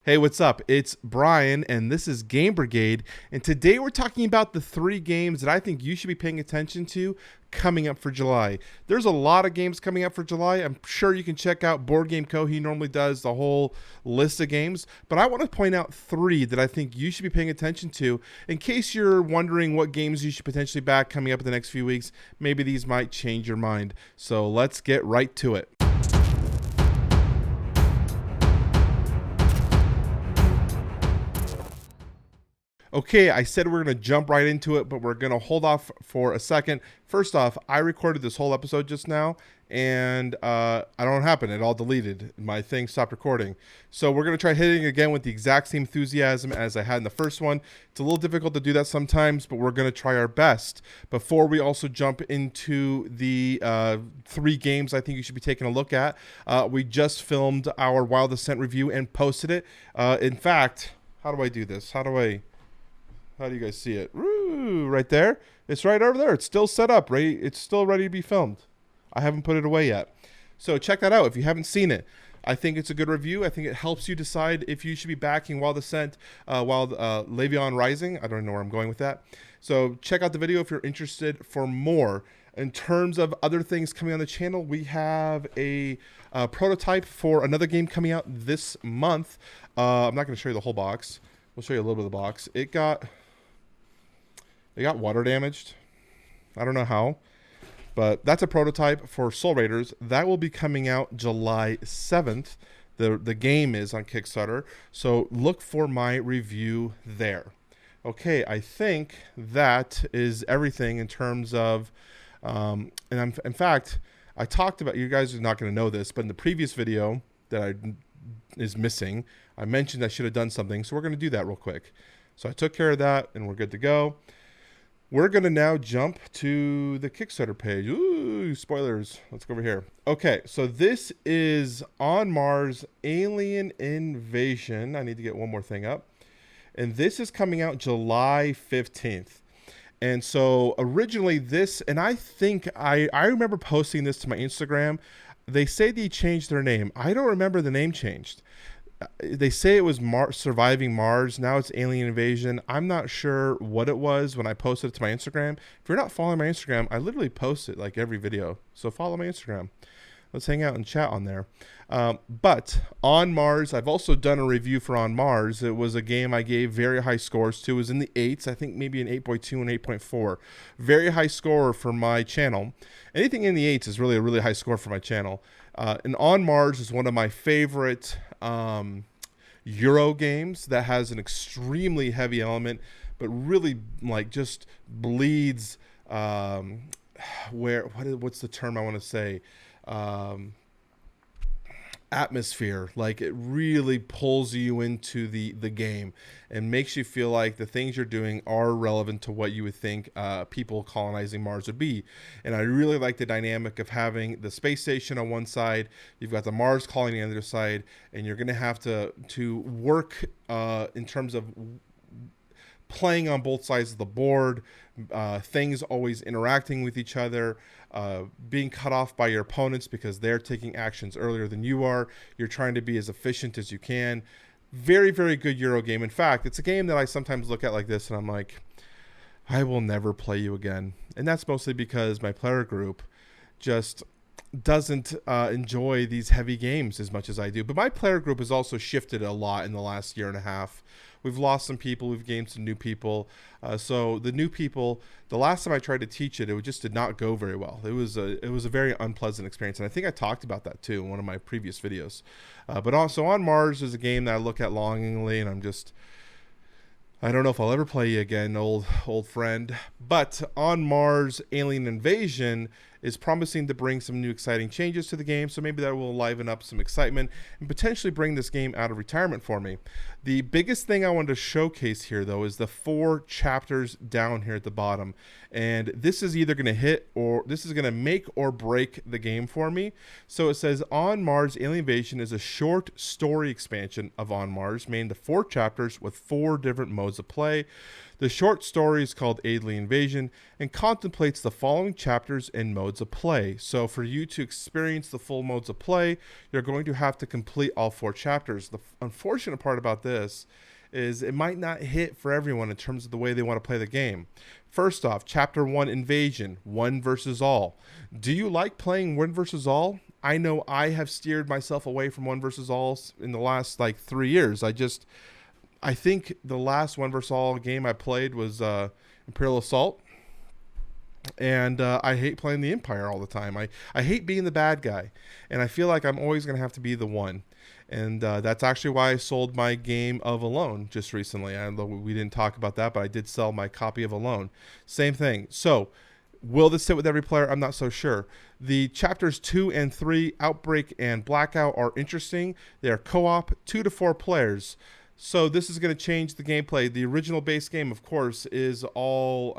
Hey, what's up? It's Brian, and this is Game Brigade. And today we're talking about the 3 games that I think you should be paying attention to coming up for July. There's a lot of games coming up for July. I'm sure you can check out Board Game Co. He normally does the whole list of games. But I want to point out 3 that I think you should be paying attention to in case you're wondering what games you should potentially back coming up in the next few weeks. Maybe these might change your mind. So let's get right to it. Okay, I said we're going to jump right into it, but we're going to hold off for a second. First off, I recorded this whole episode just now, and I don't know what happened. It all deleted. My thing stopped recording. So we're going to try hitting it again with the exact same enthusiasm as I had in the first one. It's a little difficult to do that sometimes, but we're going to try our best. Before we also jump into the 3 games I think you should be taking a look at, we just filmed our Wild Ascent review and posted it. In fact, how do I do this? How do you guys see it? Woo, right there. It's right over there. It's still set up, right? It's still ready to be filmed. I haven't put it away yet. So check that out if you haven't seen it. I think it's a good review. I think it helps you decide if you should be backing Wild Ascent, Levion Rising. I don't know where I'm going with that. So check out the video if you're interested for more. In terms of other things coming on the channel, we have a prototype for another game coming out this month. I'm not going to show you the whole box. We'll show you a little bit of the box. It got water damaged. I don't know how, but that's a prototype for Soul Raiders. That will be coming out July 7th. The game is on Kickstarter, so look for my review there. Okay, I think that is everything in terms of, in fact, I talked about, you guys are not going to know this, but in the previous video that is missing, I mentioned I should have done something, so we're going to do that real quick. So I took care of that, and we're good to go. We're going to now jump to the Kickstarter page. Ooh, spoilers. Let's go over here. Okay, so this is On Mars Alien Invasion. I need to get one more thing up. And this is coming out July 15th. And so originally this, and I think I remember posting this to my Instagram. They say they changed their name. I don't remember the name changed. They say it was Surviving Mars. Now it's Alien Invasion. I'm not sure what it was when I posted it to my Instagram. If you're not following my Instagram, I literally post it like every video. So follow my Instagram. Let's hang out and chat on there. But On Mars, I've also done a review for On Mars. It was a game I gave very high scores to. It was in the 8s. I think maybe an 8.2 and 8.4. Very high score for my channel. Anything in the 8s is really a really high score for my channel. And On Mars is one of my favorite Euro games that has an extremely heavy element, but really like just bleeds what's the term I want to say? Atmosphere. Like it really pulls you into the game and makes you feel like the things you're doing are relevant to what you would think people colonizing Mars would be. And I really like the dynamic of having the space station on one side, you've got the Mars colony on the other side, and you're going to have to work in terms of playing on both sides of the board, things always interacting with each other, being cut off by your opponents because they're taking actions earlier than you are. You're trying to be as efficient as you can. Very, very good Euro game. In fact, it's a game that I sometimes look at like this and I'm like, I will never play you again. And that's mostly because my player group just doesn't enjoy these heavy games as much as I do. But my player group has also shifted a lot in the last year and a half. We've lost some people. We've gained some new people. So the new people, the last time I tried to teach it, it just did not go very well. It was a very unpleasant experience. And I think I talked about that too in one of my previous videos. But also On Mars is a game that I look at longingly, and I don't know if I'll ever play you again, old friend. But On Mars Alien Invasion is promising to bring some new exciting changes to the game, so maybe that will liven up some excitement and potentially bring this game out of retirement for me. The biggest thing I wanted to showcase here, though, is the 4 chapters down here at the bottom. And this is either going to make or break the game for me. So it says On Mars Alien Invasion is a short story expansion of On Mars, made into 4 chapters with 4 different modes of play. The short story is called Alien Invasion and contemplates the following chapters and modes modes of play. So for you to experience the full modes of play, you're going to have to complete all 4 chapters. The unfortunate part about this is it might not hit for everyone in terms of the way they want to play the game. First off, Chapter 1, Invasion, 1 versus all. Do you like playing 1 versus all? I know I have steered myself away from 1 versus all in the last 3 years. I think the last 1 versus all game I played was Imperial Assault. And I hate playing the Empire all the time. I hate being the bad guy. And I feel like I'm always going to have to be the one. And that's actually why I sold my game of Alone just recently. I know we didn't talk about that, but I did sell my copy of Alone. Same thing. So will this sit with every player? I'm not so sure. The chapters 2 and 3, Outbreak and Blackout, are interesting. They are co-op, 2 to 4 players. So this is going to change the gameplay. The original base game, of course, is all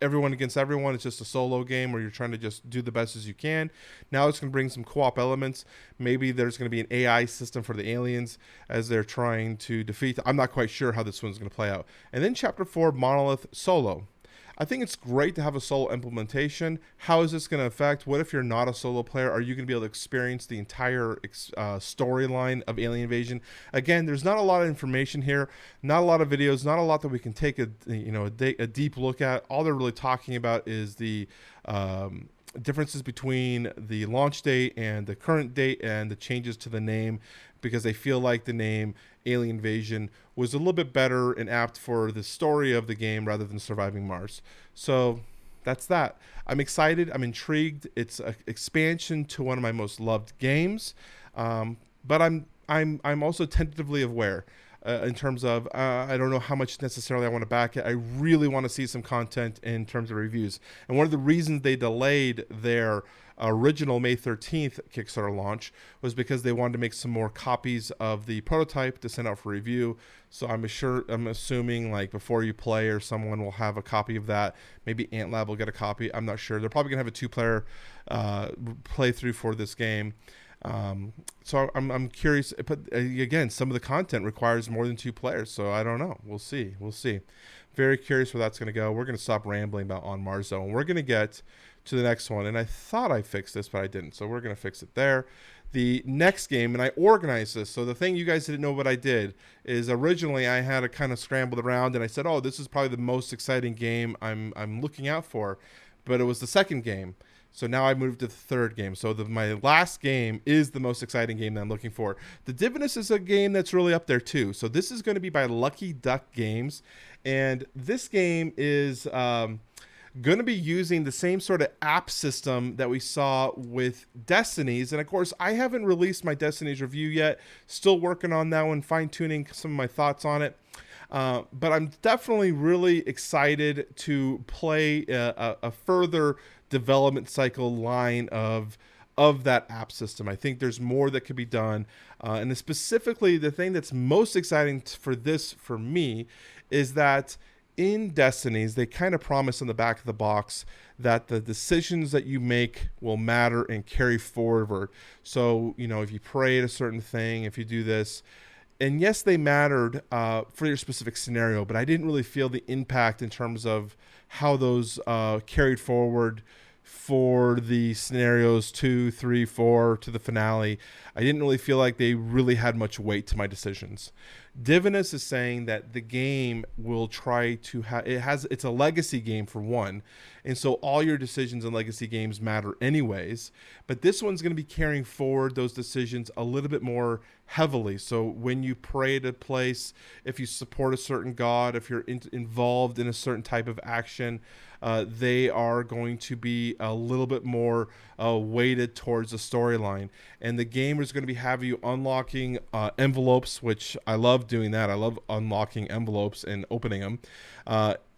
everyone against everyone. It's just a solo game where you're trying to just do the best as you can. Now it's going to bring some co-op elements. Maybe there's going to be an AI system for the aliens as they're trying to defeat. I'm not quite sure how this one's going to play out. And then Chapter 4, Monolith Solo. I think it's great to have a solo implementation. How is this going to affect? What if you're not a solo player? Are you going to be able to experience the entire storyline of Alien Invasion? Again, there's not a lot of information here, not a lot of videos, not a lot that we can take a deep look at. All they're really talking about is the differences between the launch date and the current date and the changes to the name, because they feel like the name Alien Invasion was a little bit better and apt for the story of the game rather than Surviving Mars. So that's that. I'm excited. I'm intrigued. It's an expansion to one of my most loved games, but I'm also tentatively aware in terms of I don't know how much necessarily I want to back it. I really want to see some content in terms of reviews. And one of the reasons they delayed their original May 13th Kickstarter launch was because they wanted to make some more copies of the prototype to send out for review. So I'm assuming before you play, or someone will have a copy of that. Maybe AntLab will get a copy. I'm not sure. They're probably gonna have a 2-player playthrough for this game. So I'm curious, but again, some of the content requires more than 2 players, so I don't know. We'll see. Very curious where that's going to go. We're going to stop rambling about On Mars Zone. We're going to get to the next one, and I thought I fixed this, but I didn't, so we're going to fix it there. The next game, and I organized this, so the thing you guys didn't know what I did is originally I had to kind of scrambled around, and I said, oh, this is probably the most exciting game I'm looking out for, but it was the second game. So now I moved to the third game. So my last game is the most exciting game that I'm looking for. The Divinus is a game that's really up there too. So this is going to be by Lucky Duck Games. And this game is going to be using the same sort of app system that we saw with Destinies. And of course, I haven't released my Destinies review yet. Still working on that one, fine-tuning some of my thoughts on it. But I'm definitely really excited to play a further development cycle line of that app system. I think there's more that could be done. And specifically, the thing that's most exciting for me is that in Destinies, they kind of promise on the back of the box that the decisions that you make will matter and carry forward. So, if you pray at a certain thing, if you do this, and yes, they mattered for your specific scenario, but I didn't really feel the impact in terms of how those carried forward for the scenarios 2, 3, 4 to the finale. I didn't really feel like they really had much weight to my decisions. Divinus is saying that the game will try to it's a legacy game for one, and so all your decisions in legacy games matter anyways, but this one's going to be carrying forward those decisions a little bit more heavily. So when you pray at a place, if you support a certain god, if you're involved in a certain type of action, they are going to be a little bit more weighted towards the storyline. And the game is going to be having you unlocking envelopes, which I love doing that. I love unlocking envelopes and opening them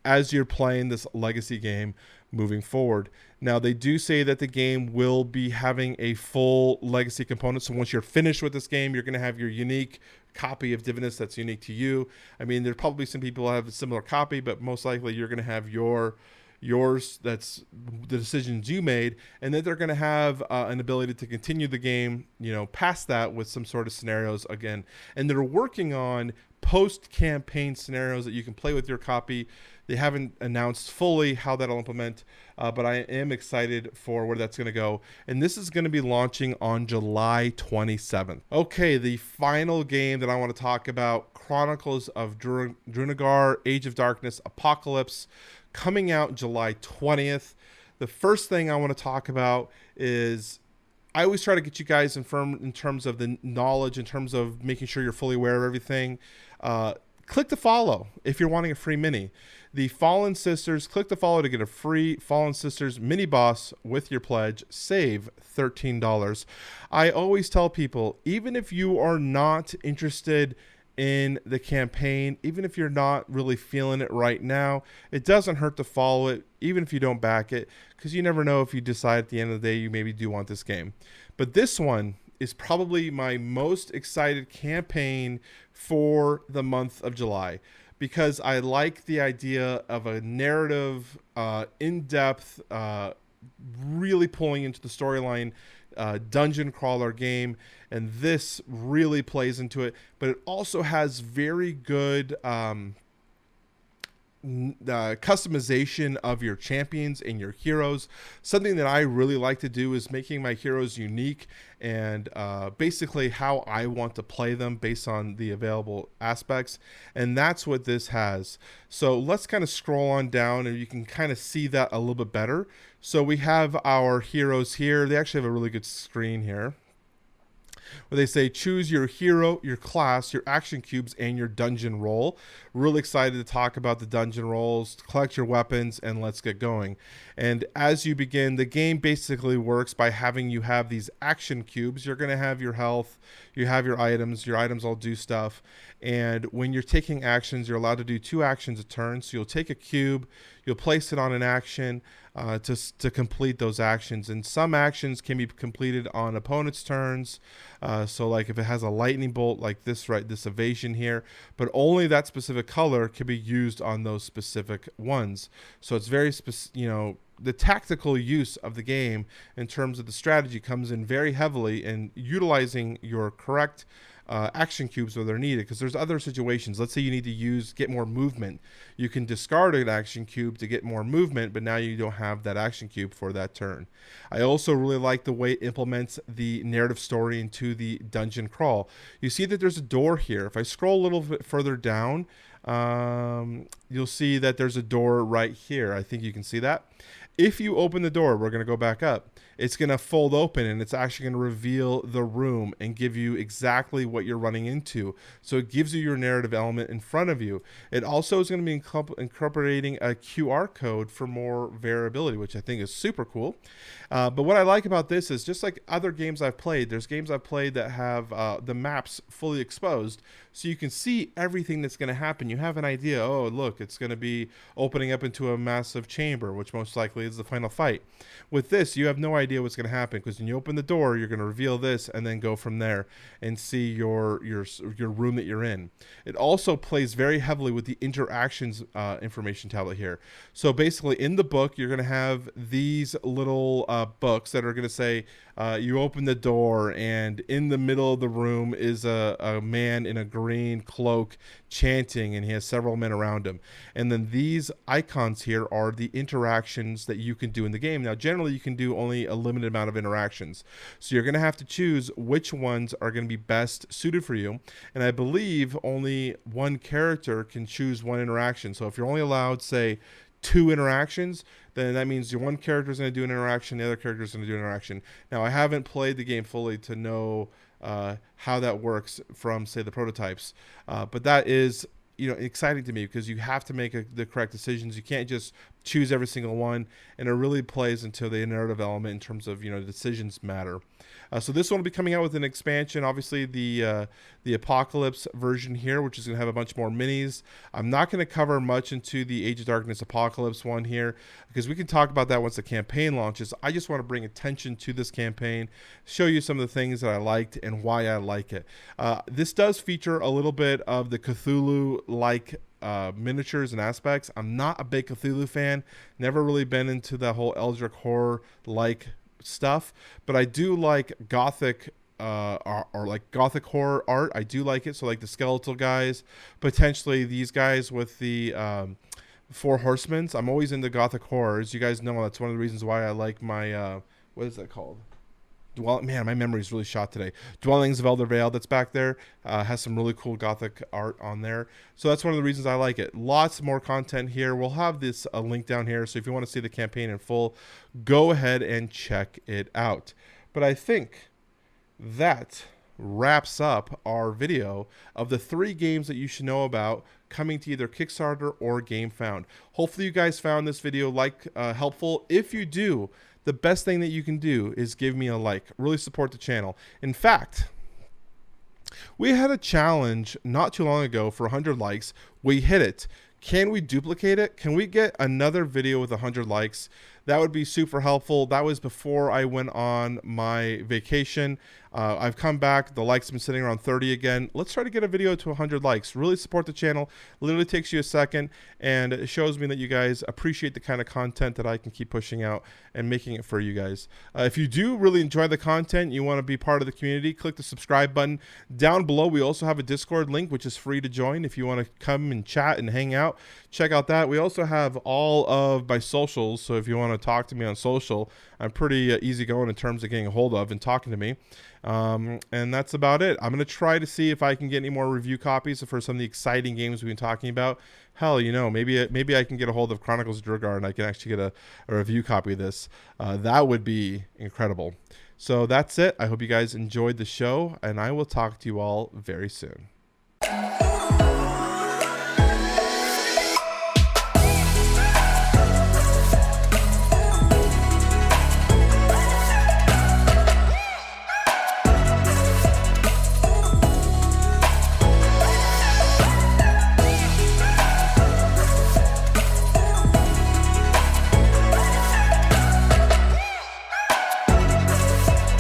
as you're playing this legacy game moving forward. Now, they do say that the game will be having a full legacy component. So once you're finished with this game, you're going to have your unique copy of Divinus that's unique to you. I mean, there's probably some people who have a similar copy, but most likely you're going to have yours, that's the decisions you made, and then they're going to have an ability to continue the game past that with some sort of scenarios again. And they're working on post-campaign scenarios that you can play with your copy They haven't announced fully how that'll implement, but I am excited for where that's going to go. And this is going to be launching on July 27th. Okay, the final game that I want to talk about, Chronicles of Drunagor, Age of Darkness, Apocalypse, coming out July 20th. The first thing I want to talk about is I always try to get you guys informed in terms of the knowledge, in terms of making sure you're fully aware of everything. Click the follow if you're wanting a free mini. The Fallen Sisters, click the follow to get a free Fallen Sisters mini boss with your pledge. Save $13. I always tell people, even if you are not interested in the campaign, even if you're not really feeling it right now, it doesn't hurt to follow it, even if you don't back it, because you never know if you decide at the end of the day you maybe do want this game. But this one is probably my most excited campaign for the month of July, because I like the idea of a narrative, in-depth, really pulling into the storyline dungeon crawler game, and this really plays into it. But it also has very good customization of your champions and your heroes. Something that I really like to do is making my heroes unique and basically how I want to play them based on the available aspects, and that's what this has. So let's kind of scroll on down and you can kind of see that a little bit better. So we have our heroes here. They actually have a really good screen here where they say choose your hero, your class, your action cubes, and your dungeon role. Really excited to talk about the dungeon roles, collect your weapons, and let's get going. And as you begin, the game basically works by having you have these action cubes. You're going to have your health, you have your items all do stuff. And when you're taking actions, you're allowed to do 2 actions a turn. So you'll take a cube, you'll place it on an action to complete those actions. And some actions can be completed on opponent's turns. So like if it has a lightning bolt like this, right, this evasion here, but only that specific color can be used on those specific ones. So it's very the tactical use of the game in terms of the strategy comes in very heavily in utilizing your correct action cubes where they're needed, because there's other situations. Let's say you need to get more movement. You can discard an action cube to get more movement, but now you don't have that action cube for that turn. I also really like the way it implements the narrative story into the dungeon crawl. You see that there's a door here. If I scroll a little bit further down, you'll see that there's a door right here. I think you can see that. If you open the door, we're going to go back up. It's going to fold open and it's actually going to reveal the room and give you exactly what you're running into. So it gives you your narrative element in front of you. It also is going to be incorporating a QR code for more variability, which I think is super cool. But what I like about this is, just like other games I've played, there's games I've played that have the maps fully exposed, so you can see everything that's going to happen. You have an idea, oh, look, it's going to be opening up into a massive chamber, which most likely is the final fight. With this, you have no idea what's going to happen, because when you open the door, you're going to reveal this and then go from there and see your room that you're in. It also plays very heavily with the interactions information tablet here. So basically, in the book, you're going to have these little books that are going to say, you open the door and in the middle of the room is a man in a green cloak chanting, and he has several men around him. And then these icons here are the interactions that you can do in the game. Now, generally, you can do only a limited amount of interactions. So you're going to have to choose which ones are going to be best suited for you. And I believe only one character can choose one interaction. So if you're only allowed, say, 2 interactions, then that means your one character is going to do an interaction, the other character is going to do an interaction. Now, I haven't played the game fully to know how that works from, say, the prototypes, but that is exciting to me, because you have to make the correct decisions. You can't just choose every single one, and it really plays into the narrative element in terms of decisions matter. So this one will be coming out with an expansion, obviously the Apocalypse version here, which is going to have a bunch more minis. I'm not going to cover much into the Age of Darkness Apocalypse one here, because we can talk about that once the campaign launches. I just want to bring attention to this campaign, show you some of the things that I liked and why I like it. This does feature a little bit of the Cthulhu-like miniatures and aspects. I'm not a big Cthulhu fan, never really been into the whole Eldritch horror-like stuff, but I do like gothic or like gothic horror art. I do like it. So like the skeletal guys, potentially these guys with the Four Horsemen. I'm always into gothic horrors. You guys know that's one of the reasons why I like my what is that called? Man, my memory's really shot today. Dwellings of Elder Vale, that's back there, has some really cool gothic art on there. So that's one of the reasons I like it. Lots more content here. We'll have this a link down here. So if you want to see the campaign in full, go ahead and check it out. But I think that wraps up our video of the 3 games that you should know about coming to either Kickstarter or GameFound. Hopefully you guys found this video helpful. If you do, the best thing that you can do is give me a like. Really support the channel. In fact, we had a challenge not too long ago for 100 likes. We hit it. Can we duplicate it? Can we get another video with 100 likes? That would be super helpful. That was before I went on my vacation. I've come back. The likes have been sitting around 30 again. Let's try to get a video to 100 likes. Really support the channel. Literally takes you a second, and it shows me that you guys appreciate the kind of content that I can keep pushing out and making it for you guys. If you do really enjoy the content, you want to be part of the community, click the subscribe button. Down below, we also have a Discord link, which is free to join. If you want to come and chat and hang out, check out that. We also have all of my socials, so if you want to talk to me on social, I'm pretty easygoing in terms of getting a hold of and talking to me. And that's about it. I'm going to try to see if I can get any more review copies for some of the exciting games we've been talking about. Hell, you know, maybe I can get a hold of Chronicles of Drunagor and I can actually get a review copy of this. That would be incredible. So that's it. I hope you guys enjoyed the show, and I will talk to you all very soon.